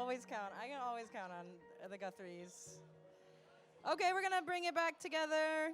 always count. I can always count on the Guthries. Okay, we're gonna bring it back together.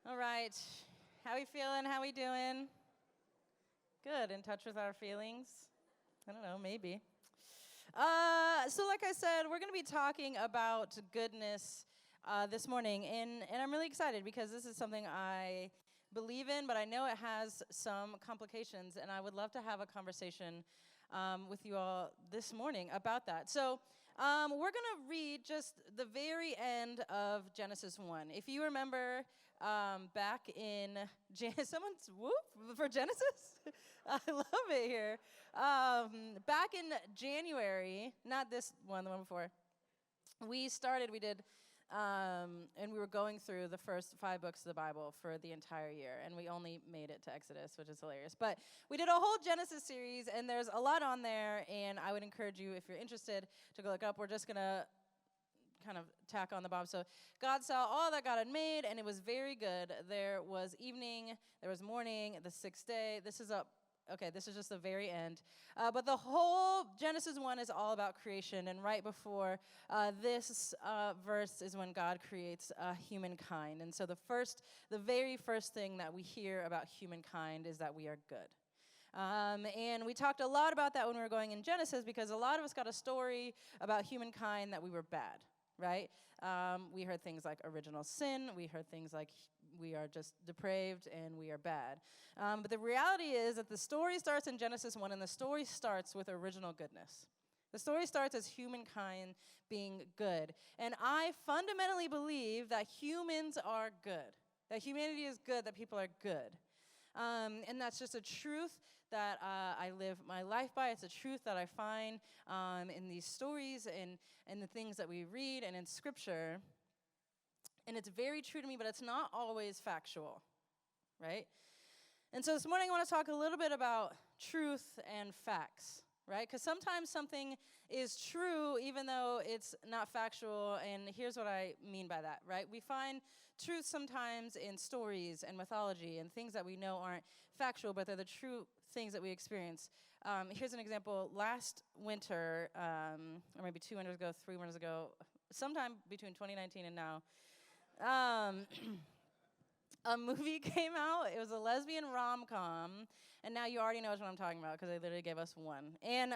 All right, how we feeling? How we doing? Good. In touch with our feelings? I don't know. Maybe. So like I said, we're going to be talking about goodness this morning, and I'm really excited because this is something I believe in, but I know it has some complications, and I would love to have a conversation with you all this morning about that. So we're going to read just the very end of Genesis 1. If you remember back in, someone's whoop for Genesis? I love it here. Back in January, not this one, the one before, we did, and we were going through the first 5 books of the Bible for the entire year, and we only made it to Exodus, which is hilarious. But we did a whole Genesis series, and there's a lot on there, and I would encourage you, if you're interested, to go look up. We're just going to kind of tack on the bottom. So God saw all that God had made, and it was very good. There was evening, there was morning, the 6th day. This is just the very end. But the whole Genesis 1 is all about creation. And right before this verse is when God creates humankind. And so the very first thing that we hear about humankind is that we are good. And we talked a lot about that when we were going in Genesis, because a lot of us got a story about humankind that we were bad. Right? We heard things like original sin. We heard things like we are just depraved and we are bad. But the reality is that the story starts in Genesis 1, and the story starts with original goodness. The story starts as humankind being good. And I fundamentally believe that humans are good, that humanity is good, that people are good. And that's just a truth that I live my life by. It's a truth that I find in these stories and the things that we read and in Scripture. And it's very true to me, but it's not always factual, right? And so this morning I want to talk a little bit about truth and facts. Right? Because sometimes something is true even though it's not factual, and here's what I mean by that, right? We find truth sometimes in stories and mythology and things that we know aren't factual, but they're the true things that we experience. Here's an example. Last winter, or maybe 2 winters ago, 3 winters ago, sometime between 2019 and now, a movie came out. It was a lesbian rom-com, and now you already know what I'm talking about because they literally gave us one. And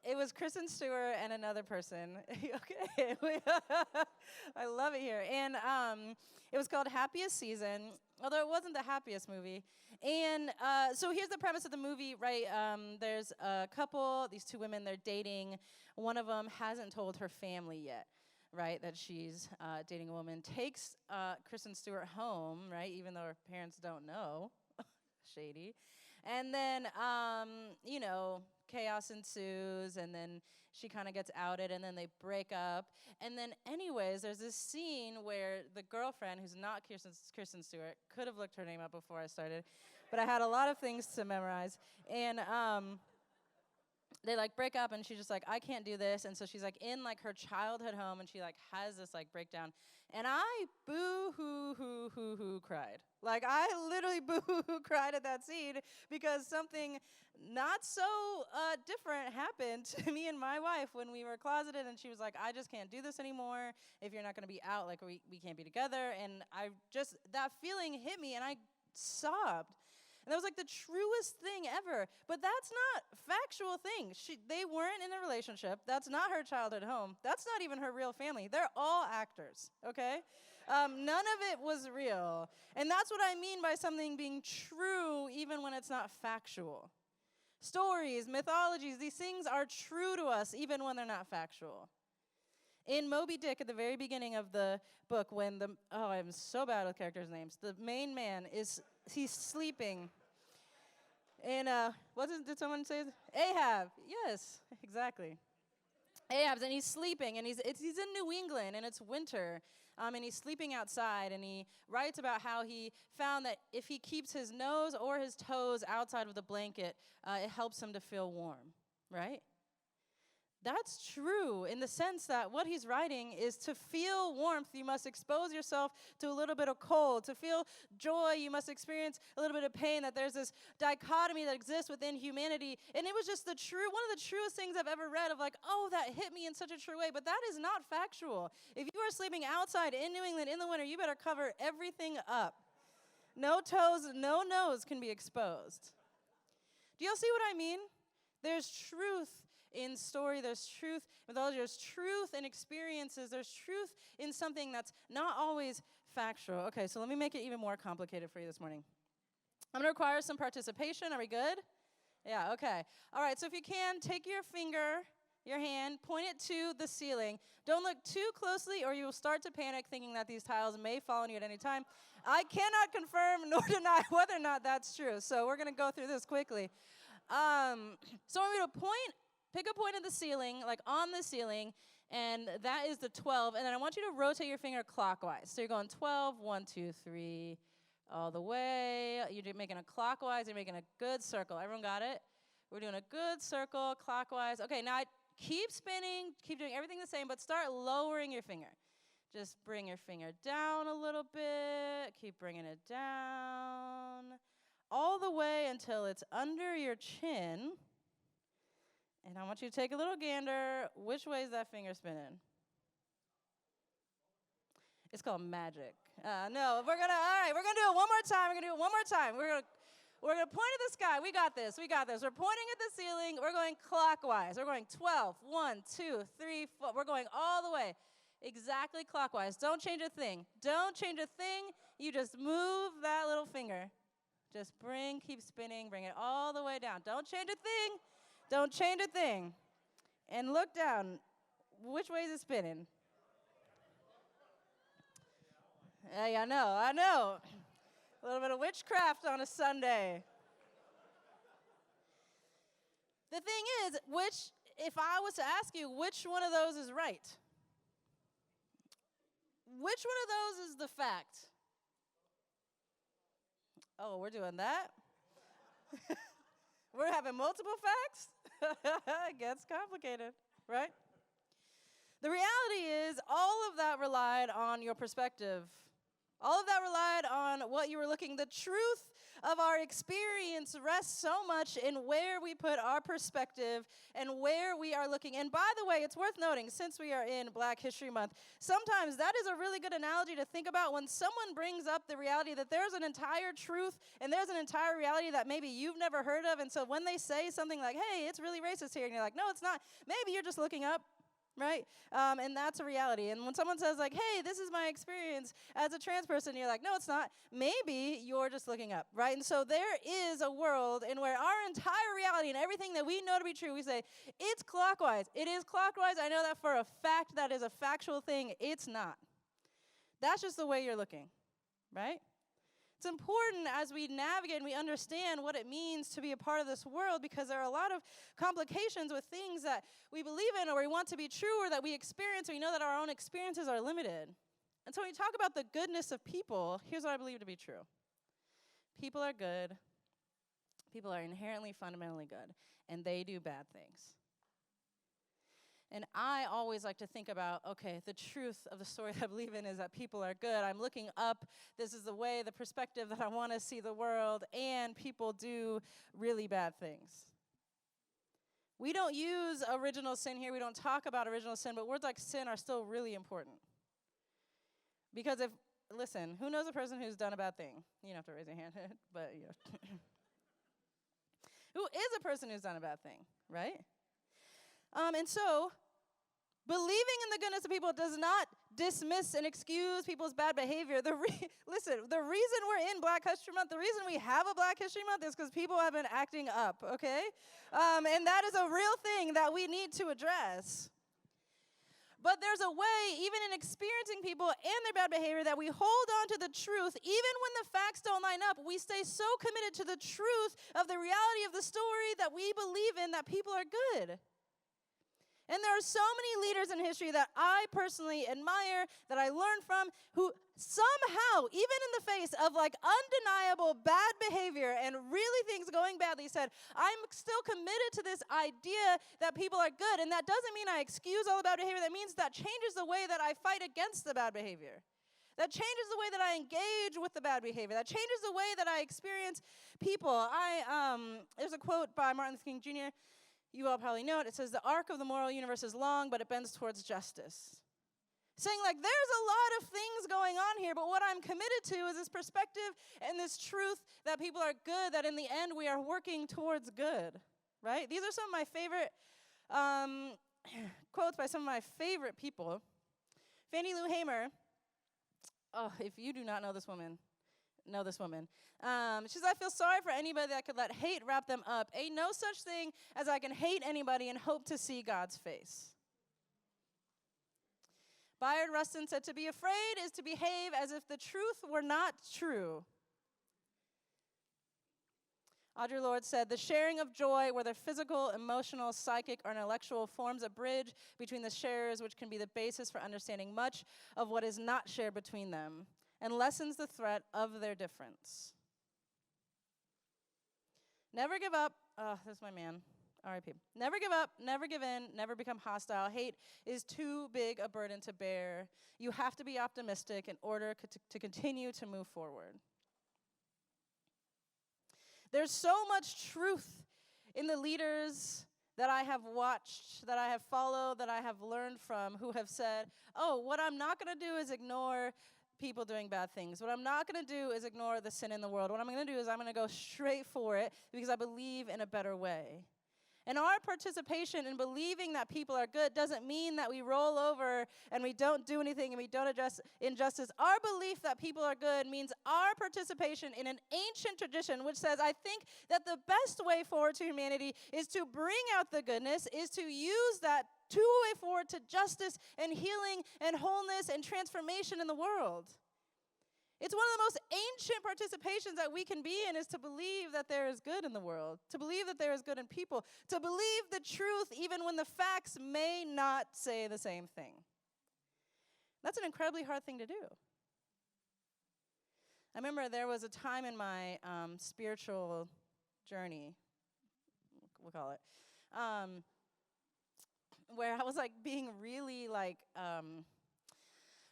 it was Kristen Stewart and another person. Okay, I love it here. And it was called Happiest Season, although it wasn't the happiest movie. And so here's the premise of the movie, right? There's a couple, these 2 women, they're dating. One of them hasn't told her family yet, right, that she's dating a woman, takes Kristen Stewart home, right, even though her parents don't know. Shady. And then, chaos ensues, and then she kind of gets outed, and then they break up. And then anyways, there's this scene where the girlfriend, who's not Kristen Stewart, could have looked her name up before I started, but I had a lot of things to memorize. And they break up, and she's just like, I can't do this. And so she's in her childhood home, and she has this breakdown. And I boo-hoo-hoo-hoo-hoo cried. I literally boo-hoo-hoo cried at that scene because something not so different happened to me and my wife when we were closeted, and she was like, I just can't do this anymore. If you're not going to be out, we can't be together. And that feeling hit me, and I sobbed. And that was the truest thing ever. But that's not factual thing. They weren't in a relationship. That's not her childhood home. That's not even her real family. They're all actors, okay? None of it was real. And that's what I mean by something being true even when it's not factual. Stories, mythologies, these things are true to us even when they're not factual. In Moby Dick, at the very beginning of the book, when I'm so bad with characters' names. The main man he's sleeping. And did someone say? Ahab. Yes, exactly. Ahab's, and he's sleeping, and he's in New England, and it's winter, and he's sleeping outside, and he writes about how he found that if he keeps his nose or his toes outside of the blanket, it helps him to feel warm, right? that's true in the sense that what he's writing is to feel warmth, you must expose yourself to a little bit of cold. To feel joy, you must experience a little bit of pain, that there's this dichotomy that exists within humanity. And it was just one of the truest things I've ever read of like, oh, that hit me in such a true way. But that is not factual. If you are sleeping outside in New England in the winter, you better cover everything up. No toes, no nose can be exposed. Do y'all see what I mean? There's truth in story, there's truth in mythology, there's truth in experiences, there's truth in something that's not always factual. Okay, so let me make it even more complicated for you this morning. I'm going to require some participation. Are we good? Yeah, okay. All right, so if you can, take your hand, point it to the ceiling. Don't look too closely or you will start to panic thinking that these tiles may fall on you at any time. I cannot confirm nor deny whether or not that's true, so we're going to go through this quickly. So I want you to pick a point at the ceiling, like on the ceiling, and that is the 12, and then I want you to rotate your finger clockwise. So you're going 12, 1, 2, 3, all the way. You're making a clockwise, you're making a good circle. Everyone got it? We're doing a good circle clockwise. Okay, now keep spinning, keep doing everything the same, but start lowering your finger. Just bring your finger down a little bit. Keep bringing it down all the way until it's under your chin. And I want you to take a little gander. Which way is that finger spinning? It's called magic. No, we're gonna do it one more time. We're gonna point at the sky. We got this. We're pointing at the ceiling. We're going clockwise. We're going 12, 1, 2, 3, 4. We're going all the way. Exactly clockwise. Don't change a thing. You just move that little finger. Just keep spinning, bring it all the way down. Don't change a thing. And look down. Which way is it spinning? Hey, I know. A little bit of witchcraft on a Sunday. The thing is, if I was to ask you, which one of those is right? Which one of those is the fact? Oh, we're doing that? We're having multiple facts? It gets complicated, right? The reality is all of that relied on your perspective. All of that relied on what you were looking. The truth of our experience rests so much in where we put our perspective and where we are looking. And by the way, it's worth noting, since we are in Black History Month, sometimes that is a really good analogy to think about when someone brings up the reality that there's an entire truth and there's an entire reality that maybe you've never heard of. And so when they say something like, hey, it's really racist here, and you're like, no, it's not. Maybe you're just looking up. Right? And that's a reality. And when someone says like, hey, this is my experience as a trans person, you're like, no, it's not. Maybe you're just looking up, right? And so there is a world in where our entire reality and everything that we know to be true, we say, it's clockwise. It is clockwise. I know that for a fact. That is a factual thing. It's not. That's just the way you're looking, right? It's important as we navigate and we understand what it means to be a part of this world, because there are a lot of complications with things that we believe in or we want to be true or that we experience, or we know that our own experiences are limited. And so when we talk about the goodness of people, here's what I believe to be true. People are good. People are inherently, fundamentally good, and they do bad things. And I always like to think about, okay, the truth of the story that I believe in is that people are good. I'm looking up. This is the perspective that I want to see the world, and people do really bad things. We don't use original sin here. We don't talk about original sin, but words like sin are still really important. Because listen, who knows a person who's done a bad thing? You don't have to raise your hand, but you know. Who is a person who's done a bad thing, right? And so, believing in the goodness of people does not dismiss and excuse people's bad behavior. Listen, the reason we're in Black History Month, the reason we have a Black History Month is because people have been acting up, okay? And that is a real thing that we need to address. But there's a way, even in experiencing people and their bad behavior, that we hold on to the truth. Even when the facts don't line up, we stay so committed to the truth of the reality of the story that we believe in, that people are good. And there are so many leaders in history that I personally admire, that I learn from, who somehow, even in the face of like undeniable bad behavior and really things going badly, said, I'm still committed to this idea that people are good. And that doesn't mean I excuse all the bad behavior. That means that changes the way that I fight against the bad behavior. That changes the way that I engage with the bad behavior. That changes the way that I experience people. There's a quote by Martin Luther King Jr. You all probably know it. It says, the arc of the moral universe is long, but it bends towards justice. Saying like, there's a lot of things going on here, but what I'm committed to is this perspective and this truth that people are good, that in the end we are working towards good, right? These are some of my favorite quotes by some of my favorite people. Fannie Lou Hamer, oh, if you do not know this woman, know this woman. She says, I feel sorry for anybody that could let hate wrap them up. Ain't no such thing as I can hate anybody and hope to see God's face. Bayard Rustin said, to be afraid is to behave as if the truth were not true. Audre Lorde said, the sharing of joy, whether physical, emotional, psychic, or intellectual, forms a bridge between the sharers, which can be the basis for understanding much of what is not shared between them, and lessens the threat of their difference. Never give up. Oh, this is my man. R.I.P. Never give up, never give in, never become hostile. Hate is too big a burden to bear. You have to be optimistic in order to continue to move forward. There's so much truth in the leaders that I have watched, that I have followed, that I have learned from, who have said, oh, what I'm not going to do is ignore people doing bad things. What I'm not going to do is ignore the sin in the world. What I'm going to do is I'm going to go straight for it because I believe in a better way. And our participation in believing that people are good doesn't mean that we roll over and we don't do anything and we don't address injustice. Our belief that people are good means our participation in an ancient tradition which says, I think that the best way forward to humanity is to bring out the goodness, is to use that two-way forward to justice and healing and wholeness and transformation in the world. It's one of the most ancient participations that we can be in is to believe that there is good in the world, to believe that there is good in people, to believe the truth even when the facts may not say the same thing. That's an incredibly hard thing to do. I remember there was a time in my spiritual journey, we'll call it, where I was like being really like,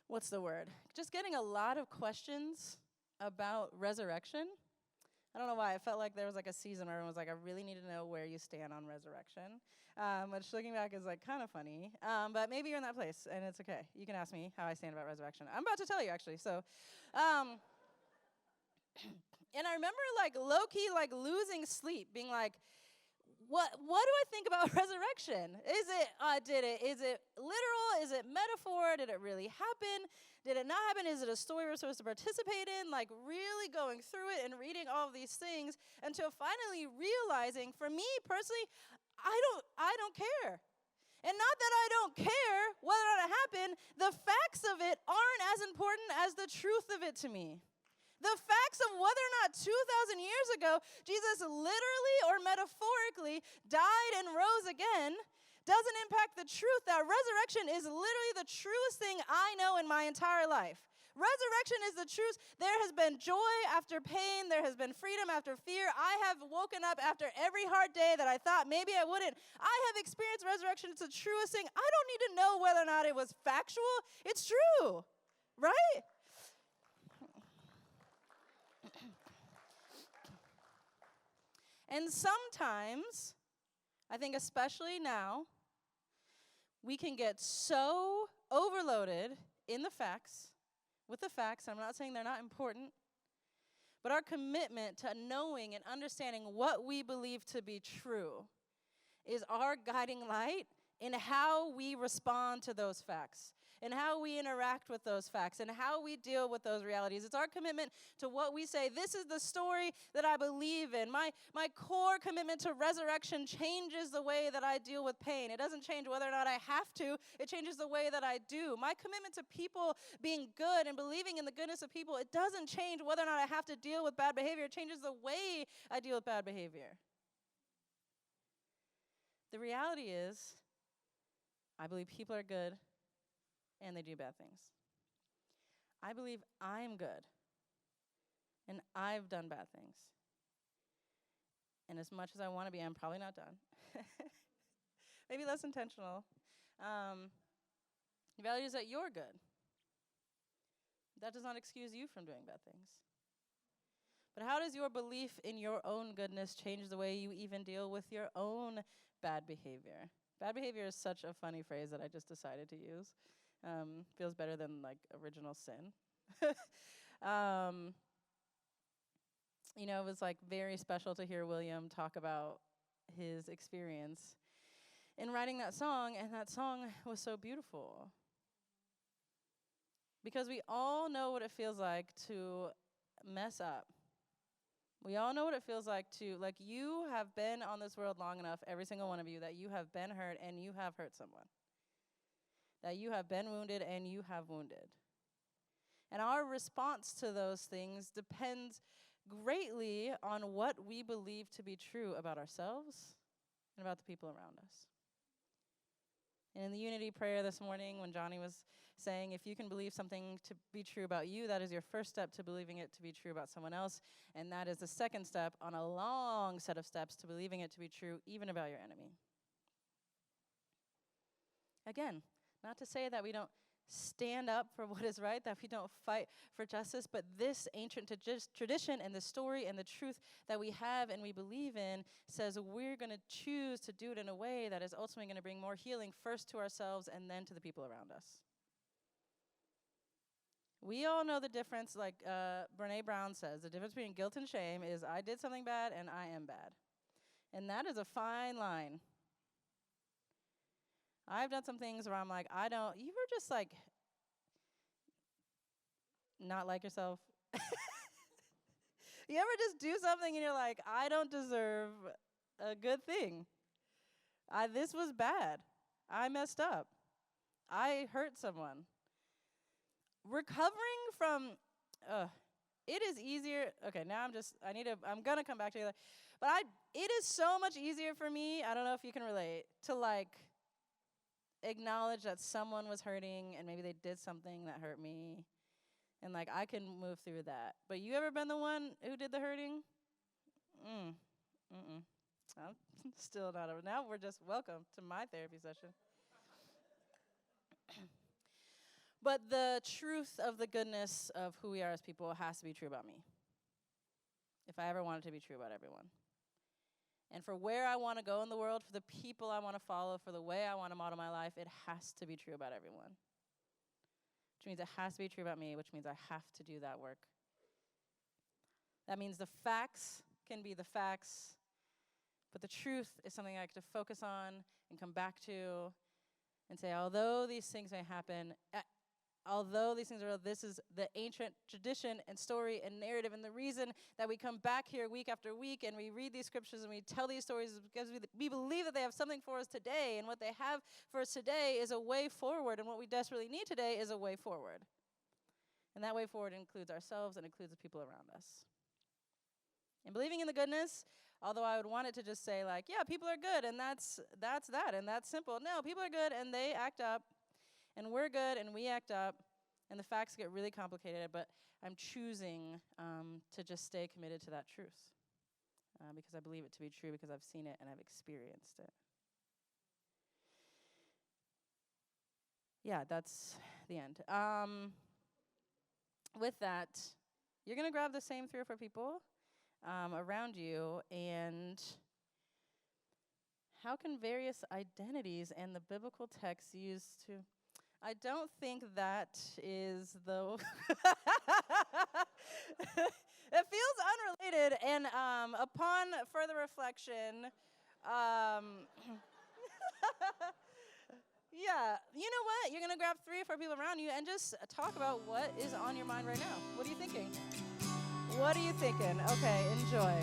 what's the word? Just getting a lot of questions about resurrection. I don't know why. I felt like there was like a season where everyone was like, I really need to know where you stand on resurrection. Which looking back is like kind of funny. But maybe you're in that place and it's okay. You can ask me how I stand about resurrection. I'm about to tell you actually. So, and I remember like low-key like losing sleep, being like, what do I think about resurrection? Is it literal? Is it metaphor? Did it really happen? Did it not happen? Is it a story we're supposed to participate in? Like really going through it and reading all of these things until finally realizing, for me personally, I don't care. And not that I don't care whether or not it happened, the facts of it aren't as important as the truth of it to me. The facts of whether or not 2,000 years ago Jesus literally or metaphorically died and rose again doesn't impact the truth that resurrection is literally the truest thing I know in my entire life. Resurrection is the truth. There has been joy after pain. There has been freedom after fear. I have woken up after every hard day that I thought maybe I wouldn't. I have experienced resurrection. It's the truest thing. I don't need to know whether or not it was factual. It's true, right? And sometimes, I think especially now, we can get so overloaded in the facts, with the facts. I'm not saying they're not important, but our commitment to knowing and understanding what we believe to be true is our guiding light in how we respond to those facts, and how we interact with those facts, and how we deal with those realities. It's our commitment to what we say. This is the story that I believe in. My core commitment to resurrection changes the way that I deal with pain. It doesn't change whether or not I have to. It changes the way that I do. My commitment to people being good and believing in the goodness of people, it doesn't change whether or not I have to deal with bad behavior. It changes the way I deal with bad behavior. The reality is, I believe people are good and they do bad things. I believe I'm good. And I've done bad things. And as much as I want to be, I'm probably not done. Maybe less intentional. He values that you're good. That does not excuse you from doing bad things. But how does your belief in your own goodness change the way you even deal with your own bad behavior? Bad behavior is such a funny phrase that I just decided to use. Feels better than like original sin. It was like very special to hear William talk about his experience in writing that song, and that song was so beautiful. Because we all know what it feels like to mess up. We all know what it feels like to, like, you have been on this world long enough, every single one of you, that you have been hurt and you have hurt someone. That you have been wounded and you have wounded. And our response to those things depends greatly on what we believe to be true about ourselves and about the people around us. And in the unity prayer this morning, when Johnny was saying, if you can believe something to be true about you, that is your first step to believing it to be true about someone else. And that is the second step on a long set of steps to believing it to be true even about your enemy. Again, not to say that we don't stand up for what is right, that we don't fight for justice, but this ancient tradition and the story and the truth that we have and we believe in says we're going to choose to do it in a way that is ultimately going to bring more healing first to ourselves and then to the people around us. We all know the difference, like Brene Brown says, the difference between guilt and shame is I did something bad and I am bad. And that is a fine line. I've done some things where I'm like, you were just like, not like yourself. You ever just do something and you're like, I don't deserve a good thing. This was bad. I messed up. I hurt someone. Recovering from, it is easier. Okay, now I'm going to come back to you. But it is so much easier for me, I don't know if you can relate, to like, acknowledge that someone was hurting and maybe they did something that hurt me, and like I can move through that. But you ever been the one who did the hurting? I'm still not over. Now we're just welcome to my therapy session. But the truth of the goodness of who we are as people has to be true about me. If I ever want it to be true about everyone. And for where I want to go in the world, for the people I want to follow, for the way I want to model my life, it has to be true about everyone. Which means it has to be true about me, which means I have to do that work. That means the facts can be the facts, but the truth is something I have to focus on and come back to and say, although these things may happen, although these things are real, this is the ancient tradition and story and narrative. And the reason that we come back here week after week and we read these scriptures and we tell these stories is because we believe that they have something for us today. And what they have for us today is a way forward. And what we desperately need today is a way forward. And that way forward includes ourselves and includes the people around us. And believing in the goodness, although I would want it to just say like, yeah, people are good and that's that and that's simple. No, people are good and they act up. And we're good, and we act up, and the facts get really complicated, but I'm choosing to just stay committed to that truth because I believe it to be true, because I've seen it and I've experienced it. Yeah, that's the end. With that, you're going to grab the same 3 or 4 people around you, and how can various identities and the biblical texts used to... I don't think that is the... It feels unrelated, and upon further reflection, yeah, you know what? You're going to grab 3 or 4 people around you and just talk about what is on your mind right now. What are you thinking? What are you thinking? Okay, enjoy.